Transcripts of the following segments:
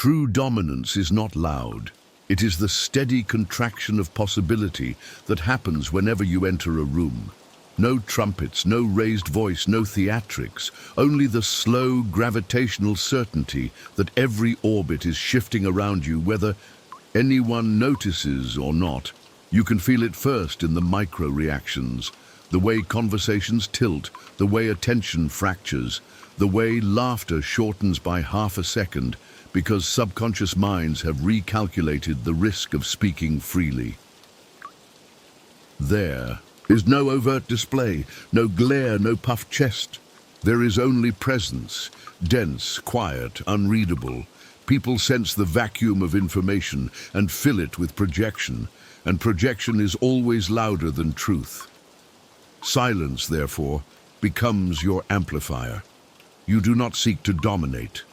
True dominance is not loud. It is the steady contraction of possibility that happens whenever you enter a room. No trumpets, no raised voice, no theatrics, only the slow gravitational certainty that every orbit is shifting around you, whether anyone notices or not. You can feel it first in the micro reactions, the way conversations tilt, the way attention fractures, the way laughter shortens by half a second, because subconscious minds have recalculated the risk of speaking freely. There is no overt display, no glare, no puffed chest. There is only presence, dense, quiet, unreadable. People sense the vacuum of information and fill it with projection, and projection is always louder than truth. Silence, therefore, becomes your amplifier. You do not seek to dominate.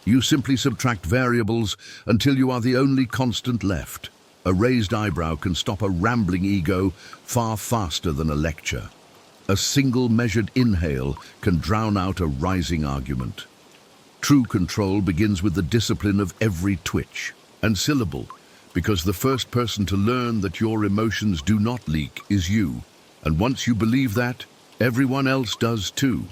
You simply subtract variables until you are the only constant left. A raised eyebrow can stop a rambling ego far faster than a lecture. A single measured inhale can drown out a rising argument. True control begins with the discipline of every twitch and syllable, because the first person to learn that your emotions do not leak is you. And once you believe that, everyone else does too.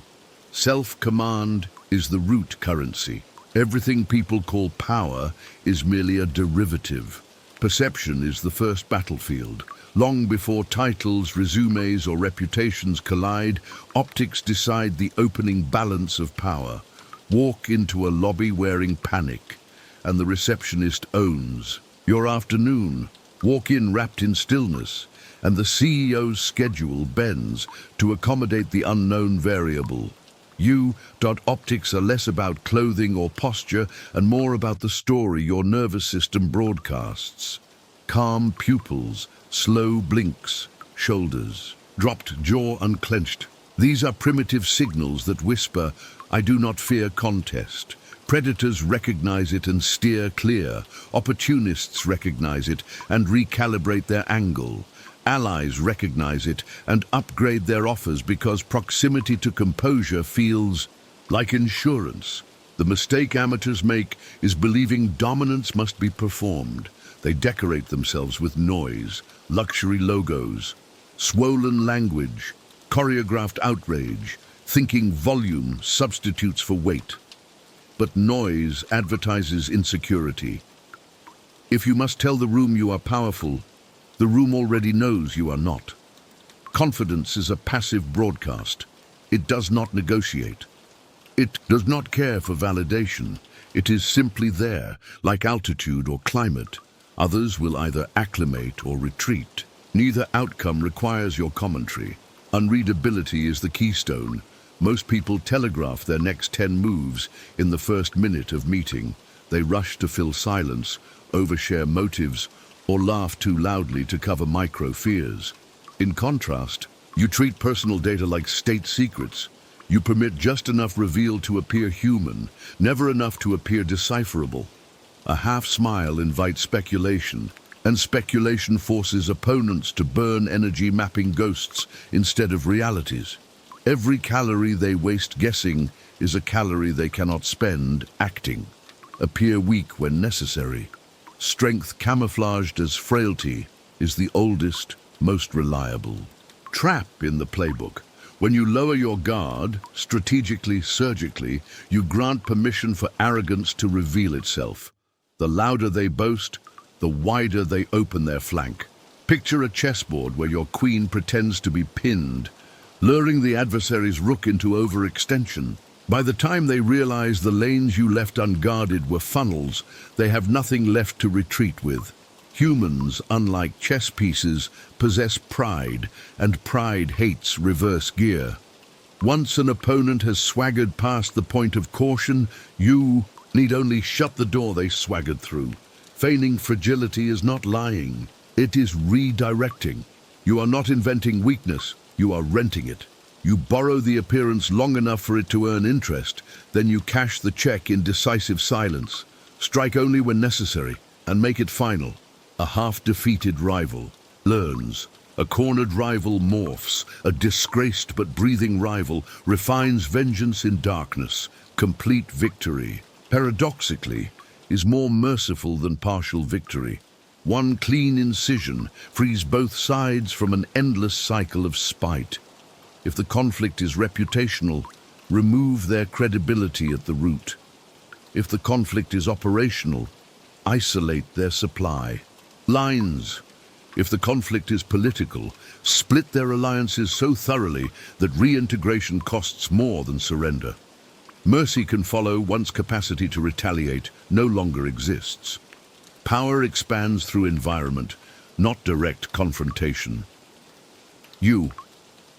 Self-command is the root currency. Everything people call power is merely a derivative. Perception is the first battlefield. Long before titles, resumes, or reputations collide, optics decide the opening balance of power. Walk into a lobby wearing panic, and the receptionist owns your afternoon. Walk in wrapped in stillness, and the CEO's schedule bends to accommodate the unknown variable. Optics are less about clothing or posture and more about the story your nervous system broadcasts. Calm pupils, slow blinks, shoulders, dropped jaw unclenched. These are primitive signals that whisper, "I do not fear contest." Predators recognize it and steer clear. Opportunists recognize it and recalibrate their angle. Allies recognize it and upgrade their offers because proximity to composure feels like insurance. The mistake amateurs make is believing dominance must be performed. They decorate themselves with noise, luxury logos, swollen language, choreographed outrage, thinking volume substitutes for weight. But noise advertises insecurity. If you must tell the room you are powerful, the room already knows you are not. Confidence is a passive broadcast. It does not negotiate. It does not care for validation. It is simply there, like altitude or climate. Others will either acclimate or retreat. Neither outcome requires your commentary. Unreadability is the keystone. Most people telegraph their next 10 moves in the first minute of meeting. They rush to fill silence, overshare motives, or laugh too loudly to cover micro fears. In contrast, you treat personal data like state secrets. You permit just enough reveal to appear human, never enough to appear decipherable. A half smile invites speculation, and speculation forces opponents to burn energy mapping ghosts instead of realities. Every calorie they waste guessing is a calorie they cannot spend acting. Appear weak when necessary. Strength camouflaged as frailty is the oldest, most reliable. Trap in the playbook. When you lower your guard, strategically, surgically, you grant permission for arrogance to reveal itself. The louder they boast, the wider they open their flank. Picture a chessboard where your queen pretends to be pinned, luring the adversary's rook into overextension. By the time they realize the lanes you left unguarded were funnels, they have nothing left to retreat with. Humans, unlike chess pieces, possess pride, and pride hates reverse gear. Once an opponent has swaggered past the point of caution, you need only shut the door they swaggered through. Feigning fragility is not lying. It is redirecting. You are not inventing weakness, you are renting it. You borrow the appearance long enough for it to earn interest, then you cash the check in decisive silence. Strike only when necessary, and make it final. A half-defeated rival learns. A cornered rival morphs. A disgraced but breathing rival refines vengeance in darkness. Complete victory. Paradoxically, is more merciful than partial victory. One clean incision frees both sides from an endless cycle of spite. If the conflict is reputational, remove their credibility at the root. If the conflict is operational, isolate their supply. Lines. If the conflict is political, split their alliances so thoroughly that reintegration costs more than surrender. Mercy can follow once capacity to retaliate no longer exists. Power expands through environment, not direct confrontation. You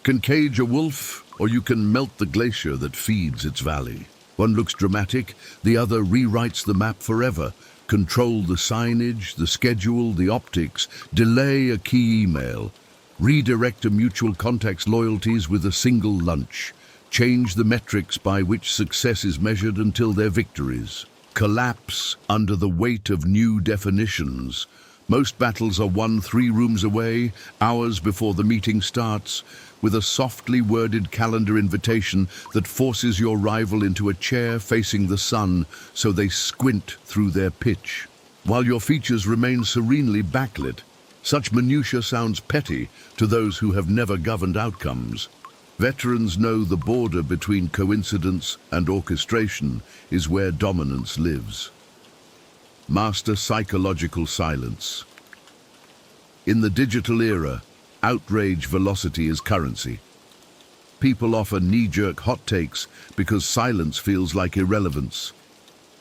can cage a wolf, or you can melt the glacier that feeds its valley. One looks dramatic, the other rewrites the map forever. Control the signage, the schedule, the optics, delay a key email, redirect a mutual contact's loyalties with a single lunch, change the metrics by which success is measured until they're victories. Collapse under the weight of new definitions. Most battles are won 3 rooms away, hours before the meeting starts, with a softly worded calendar invitation that forces your rival into a chair facing the sun so they squint through their pitch. While your features remain serenely backlit, such minutiae sounds petty to those who have never governed outcomes. Veterans know the border between coincidence and orchestration is where dominance lives. Master psychological silence. In the digital era, outrage velocity is currency. People offer knee-jerk hot takes because silence feels like irrelevance.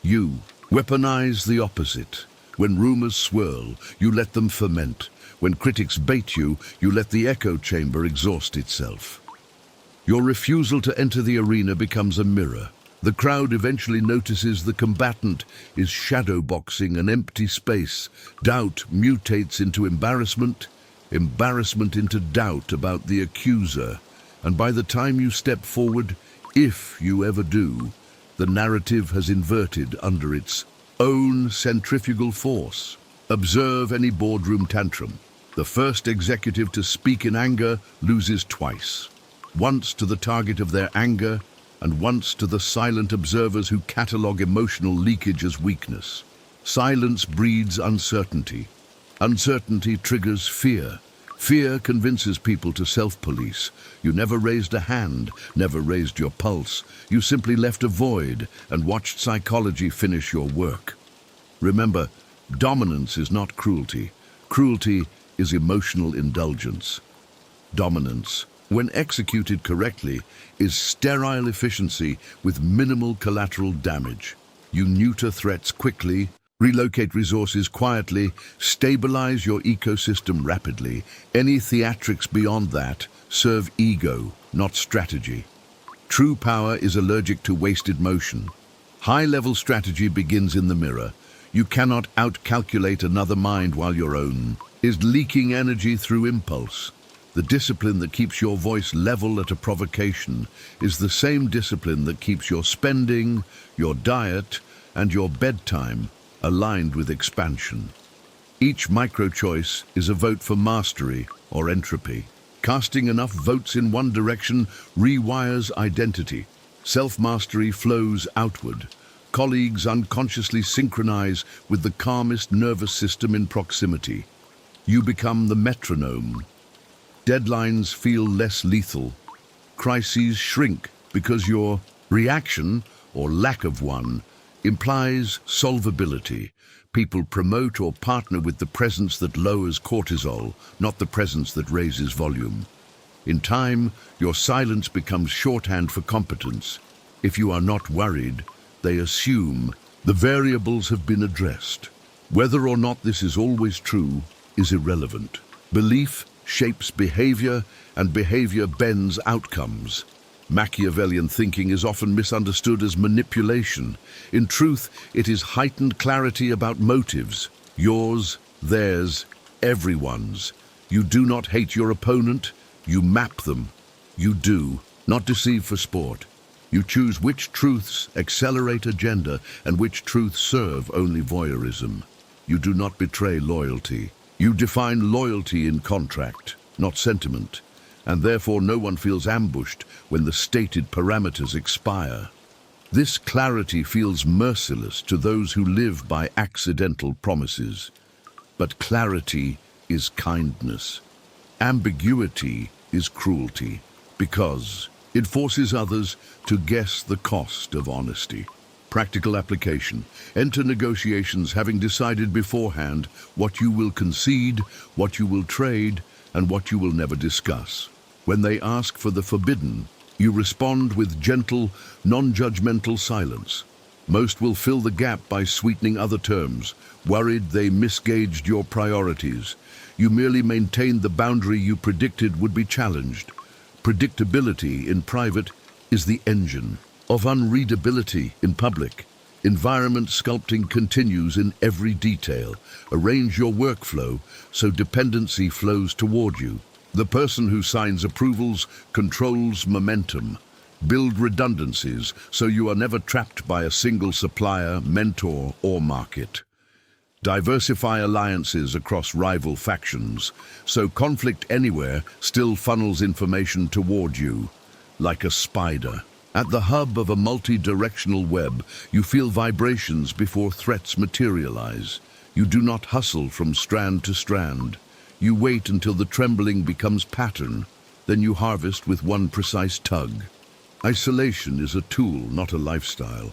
You weaponize the opposite. When rumors swirl, you let them ferment. When critics bait you, you let the echo chamber exhaust itself. Your refusal to enter the arena becomes a mirror. The crowd eventually notices the combatant is shadowboxing an empty space. Doubt mutates into embarrassment, embarrassment into doubt about the accuser. And by the time you step forward, if you ever do, the narrative has inverted under its own centrifugal force. Observe any boardroom tantrum. The first executive to speak in anger loses twice. Once to the target of their anger, and once to the silent observers who catalog emotional leakage as weakness. Silence breeds uncertainty. Uncertainty triggers fear. Fear convinces people to self-police. You never raised a hand, never raised your pulse. You simply left a void and watched psychology finish your work. Remember, dominance is not cruelty. Cruelty is emotional indulgence. Dominance, when executed correctly, is sterile efficiency with minimal collateral damage. You neuter threats quickly, relocate resources quietly, stabilize your ecosystem rapidly. Any theatrics beyond that serve ego, not strategy. True power is allergic to wasted motion. High-level strategy begins in the mirror. You cannot outcalculate another mind while your own is leaking energy through impulse. The discipline that keeps your voice level at a provocation is the same discipline that keeps your spending, your diet, and your bedtime aligned with expansion. Each micro-choice is a vote for mastery or entropy. Casting enough votes in one direction rewires identity. Self-mastery flows outward. Colleagues unconsciously synchronize with the calmest nervous system in proximity. You become the metronome. Deadlines feel less lethal. Crises shrink because your reaction, or lack of one, implies solvability. People promote or partner with the presence that lowers cortisol, not the presence that raises volume. In time, your silence becomes shorthand for competence. If you are not worried, they assume the variables have been addressed. Whether or not this is always true is irrelevant. Belief shapes behavior, and behavior bends outcomes. Machiavellian thinking is often misunderstood as manipulation. In truth, it is heightened clarity about motives. Yours, theirs, everyone's. You do not hate your opponent, you map them. You do, not deceive for sport. You choose which truths accelerate agenda and which truths serve only voyeurism. You do not betray loyalty. You define loyalty in contract, not sentiment, and therefore no one feels ambushed when the stated parameters expire. This clarity feels merciless to those who live by accidental promises. But clarity is kindness. Ambiguity is cruelty, because it forces others to guess the cost of honesty. Practical application. Enter negotiations having decided beforehand what you will concede, what you will trade, and what you will never discuss. When they ask for the forbidden, you respond with gentle, non-judgmental silence. Most will fill the gap by sweetening other terms, worried they misgauged your priorities. You merely maintained the boundary you predicted would be challenged. Predictability in private is the engine of unreadability in public. Environment sculpting continues in every detail. Arrange your workflow so dependency flows toward you. The person who signs approvals controls momentum. Build redundancies so you are never trapped by a single supplier, mentor, or market. Diversify alliances across rival factions so conflict anywhere still funnels information toward you, like a spider. At the hub of a multi-directional web, you feel vibrations before threats materialize. You do not hustle from strand to strand. You wait until the trembling becomes pattern, then you harvest with one precise tug. Isolation is a tool, not a lifestyle.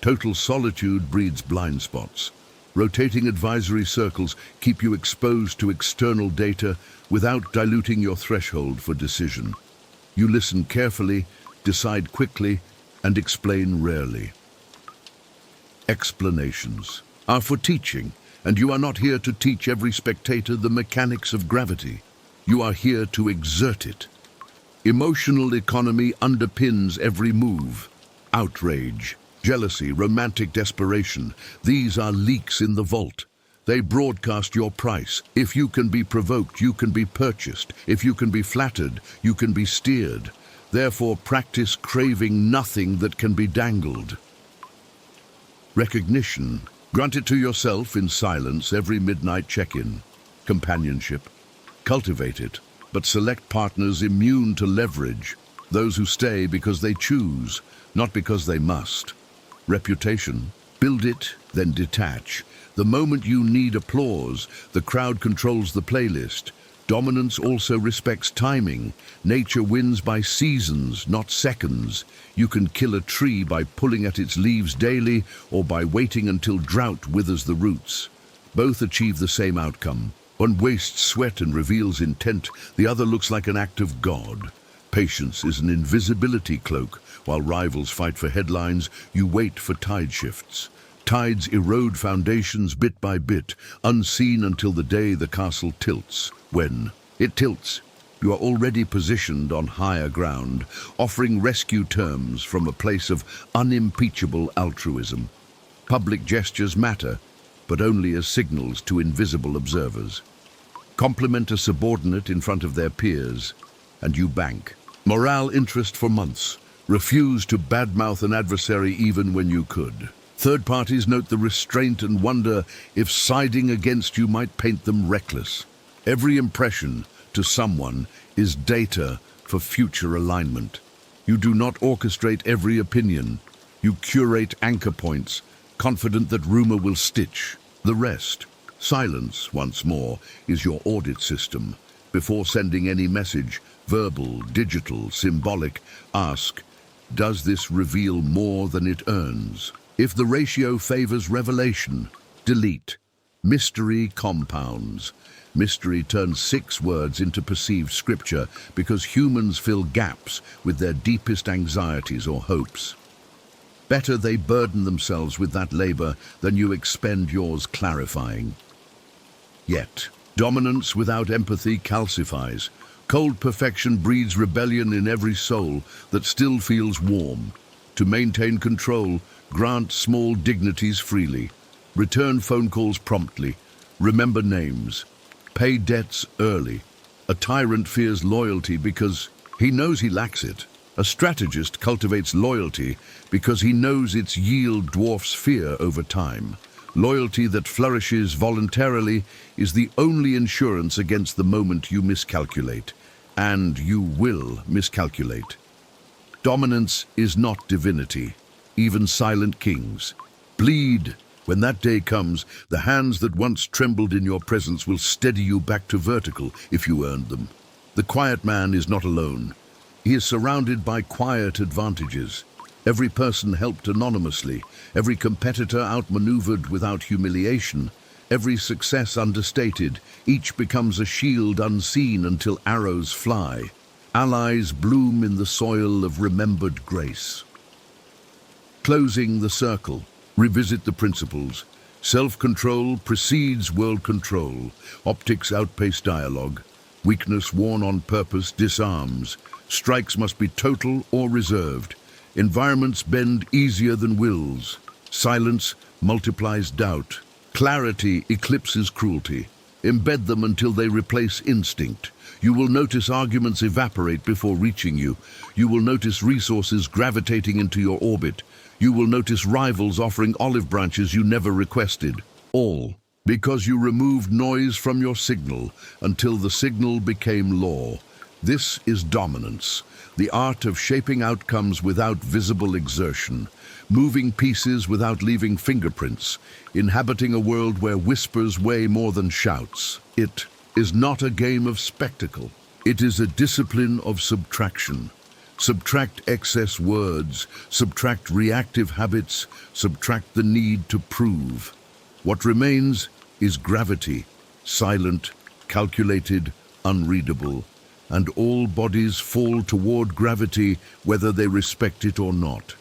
Total solitude breeds blind spots. Rotating advisory circles keep you exposed to external data without diluting your threshold for decision. You listen carefully, decide quickly, and explain rarely. Explanations are for teaching, and you are not here to teach every spectator the mechanics of gravity. You are here to exert it. Emotional economy underpins every move. Outrage, jealousy, romantic desperation, these are leaks in the vault. They broadcast your price. If you can be provoked, you can be purchased. If you can be flattered, you can be steered. Therefore, practice craving nothing that can be dangled. Recognition. Grant it to yourself in silence every midnight check-in. Companionship. Cultivate it, but select partners immune to leverage. Those who stay because they choose, not because they must. Reputation. Build it, then detach. The moment you need applause, the crowd controls the playlist. Dominance also respects timing. Nature wins by seasons, not seconds. You can kill a tree by pulling at its leaves daily or by waiting until drought withers the roots. Both achieve the same outcome. One wastes sweat and reveals intent, the other looks like an act of God. Patience is an invisibility cloak. While rivals fight for headlines, you wait for tide shifts. Tides erode foundations bit by bit, unseen until the day the castle tilts. When it tilts, you are already positioned on higher ground, offering rescue terms from a place of unimpeachable altruism. Public gestures matter, but only as signals to invisible observers. Compliment a subordinate in front of their peers, and you bank. Morale interest for months. Refuse to badmouth an adversary even when you could. Third parties note the restraint and wonder if siding against you might paint them reckless. Every impression to someone is data for future alignment. You do not orchestrate every opinion. You curate anchor points, confident that rumor will stitch the rest. Silence, once more, is your audit system. Before sending any message, verbal, digital, symbolic, ask, does this reveal more than it earns? If the ratio favors revelation, delete. Mystery compounds. Mystery turns 6 words into perceived scripture because humans fill gaps with their deepest anxieties or hopes. Better they burden themselves with that labor than you expend yours clarifying. Yet, dominance without empathy calcifies. Cold perfection breeds rebellion in every soul that still feels warm. To maintain control, grant small dignities freely. Return phone calls promptly. Remember names. Pay debts early. A tyrant fears loyalty because he knows he lacks it. A strategist cultivates loyalty because he knows its yield dwarfs fear over time. Loyalty that flourishes voluntarily is the only insurance against the moment you miscalculate. And you will miscalculate. Dominance is not divinity. even silent kings. Bleed. When that day comes, the hands that once trembled in your presence will steady you back to vertical if you earned them. The quiet man is not alone. He is surrounded by quiet advantages. Every person helped anonymously, every competitor outmaneuvered without humiliation, every success understated. Each becomes a shield unseen until arrows fly. Allies bloom in the soil of remembered grace. Closing the circle. Revisit the principles. Self-control precedes world control. Optics outpace dialogue. Weakness worn on purpose disarms. Strikes must be total or reserved. Environments bend easier than wills. Silence multiplies doubt. Clarity eclipses cruelty. Embed them until they replace instinct. You will notice arguments evaporate before reaching you. You will notice resources gravitating into your orbit. You will notice rivals offering olive branches you never requested. All because you removed noise from your signal until the signal became law. This is dominance, the art of shaping outcomes without visible exertion, moving pieces without leaving fingerprints, inhabiting a world where whispers weigh more than shouts. It is not a game of spectacle. It is a discipline of subtraction. Subtract excess words, subtract reactive habits, subtract the need to prove. What remains is gravity, silent, calculated, unreadable, and all bodies fall toward gravity whether they respect it or not.